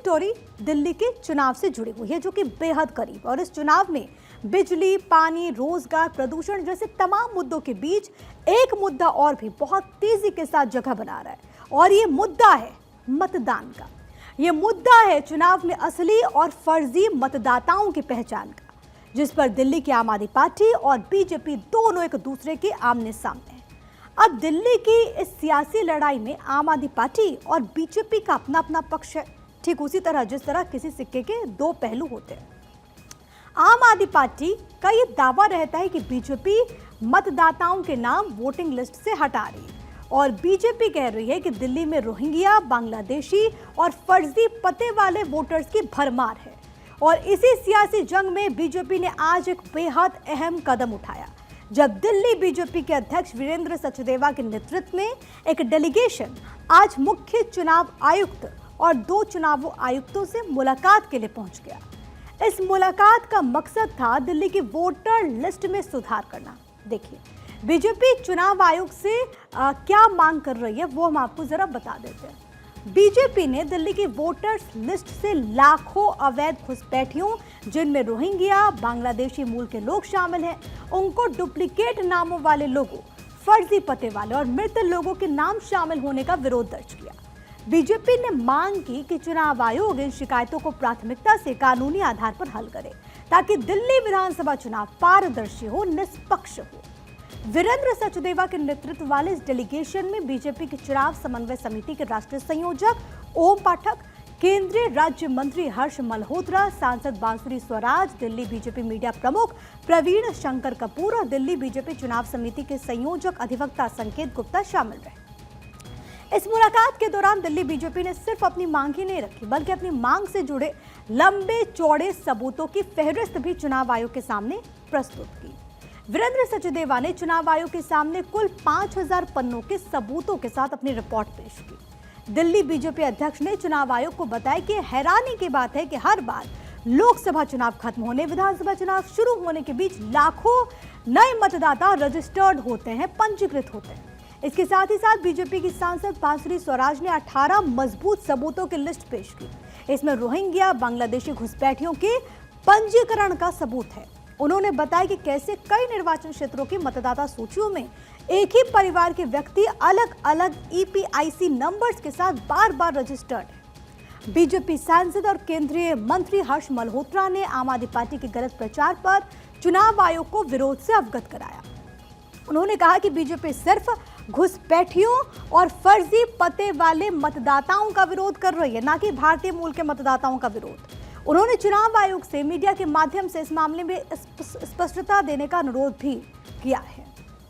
Story Delhi के चुनाव से जुड़ी हुई है, जो कि बेहद करीब, और इस चुनाव में बिजली, पानी, रोजगार, प्रदूषण जैसे तमाम मुद्दों के बीच एक मुद्दा और भी बहुत तेजी के साथ जगह बना रहा है, और ये मुद्दा है मतदान का। ये मुद्दा है चुनाव में असली और फर्जी मतदाताओं की पहचान का, जिस पर दिल्ली की आम आदमी पार्टी और बीजेपी दोनों एक दूसरे के आमने सामने हैं। अब दिल्ली की इस सियासी लड़ाई में आम आदमी पार्टी और बीजेपी का अपना अपना पक्ष है, ठीक उसी तरह जिस तरह किसी सिक्के के दो पहलू होते हैं। आम आदमी पार्टी का ये दावा रहता है कि बीजेपी मतदाताओं के नाम वोटिंग लिस्ट से हटा रही है, और बीजेपी कह रही है कि दिल्ली में रोहिंग्या, बांग्लादेशी और फर्जी पते वाले वोटर्स की भरमार है। और इसी सियासी जंग में बीजेपी ने आज एक बेहद अहम कदम उठाया, जब दिल्ली बीजेपी के अध्यक्ष वीरेंद्र सचदेवा के नेतृत्व में एक डेलीगेशन आज मुख्य चुनाव आयुक्त और 2 चुनाव आयुक्तों से मुलाकात के लिए पहुंच गया। इस मुलाकात का मकसद था दिल्ली की वोटर लिस्ट में सुधार करना। देखिए, बीजेपी चुनाव आयोग से क्या मांग कर रही है वो हम आपको जरा बता देते हैं। बीजेपी ने दिल्ली की वोटर्स लिस्ट से लाखों अवैध घुसपैठियों, जिनमें रोहिंग्या, बांग्लादेशी मूल के लोग शामिल हैं, उनको डुप्लीकेट नामों वाले लोगों, फर्जी पते वाले और मृत लोगों के नाम शामिल होने का विरोध दर्ज किया। बीजेपी ने मांग की कि चुनाव आयोग इन शिकायतों को प्राथमिकता से कानूनी आधार पर हल करे, ताकि दिल्ली विधानसभा चुनाव पारदर्शी हो, निष्पक्ष हो। वीरेंद्र सचदेवा के नेतृत्व वाले इस डेलीगेशन में बीजेपी के चुनाव समन्वय समिति के राष्ट्रीय संयोजक ओम पाठक, केंद्रीय राज्य मंत्री हर्ष मल्होत्रा, सांसद बांसुरी स्वराज, दिल्ली बीजेपी मीडिया प्रमुख प्रवीण शंकर कपूर और दिल्ली बीजेपी चुनाव समिति के संयोजक अधिवक्ता संकेत गुप्ता शामिल रहे। इस मुलाकात के दौरान दिल्ली बीजेपी ने सिर्फ अपनी मांग ही नहीं रखी, बल्कि अपनी मांग से जुड़े लंबे चौड़े सबूतों की फहरिस्त भी चुनाव आयोग के सामने प्रस्तुत की। वीरेंद्र सचदेवा ने चुनाव आयोग के सामने कुल 5000 पन्नों के सबूतों के साथ अपनी रिपोर्ट पेश की। दिल्ली बीजेपी अध्यक्ष ने चुनाव आयोग को बताया कि हैरानी की बात है कि हर बार लोकसभा चुनाव खत्म होने, विधानसभा चुनाव शुरू होने के बीच लाखों नए मतदाता रजिस्टर्ड होते हैं, पंजीकृत होते हैं। इसके साथ ही साथ बीजेपी की सांसद बांसुरी स्वराज ने 18 मजबूत सबूतों की लिस्ट पेश की। इसमें रोहिंग्या, बांग्लादेशी घुसपैठियों के पंजीकरण का सबूत है। उन्होंने बताया कि कैसे कई निर्वाचन क्षेत्रों की मतदाता सूचियों में एक ही परिवार के व्यक्ति अलग अलग ईपीआईसी नंबर्स के साथ बार बार रजिस्टर्ड है। बीजेपी सांसद और केंद्रीय मंत्री हर्ष मल्होत्रा ने आम आदमी पार्टी के गलत प्रचार पर चुनाव आयोग को विरोध से अवगत कराया। उन्होंने कहा कि बीजेपी सिर्फ घुसपैठियों और फर्जी पते वाले मतदाताओं का विरोध कर रही है, ना कि भारतीय मूल के मतदाताओं का विरोध। उन्होंने चुनाव आयोग से मीडिया के माध्यम से इस मामले में स्पष्टता देने का अनुरोध भी किया है।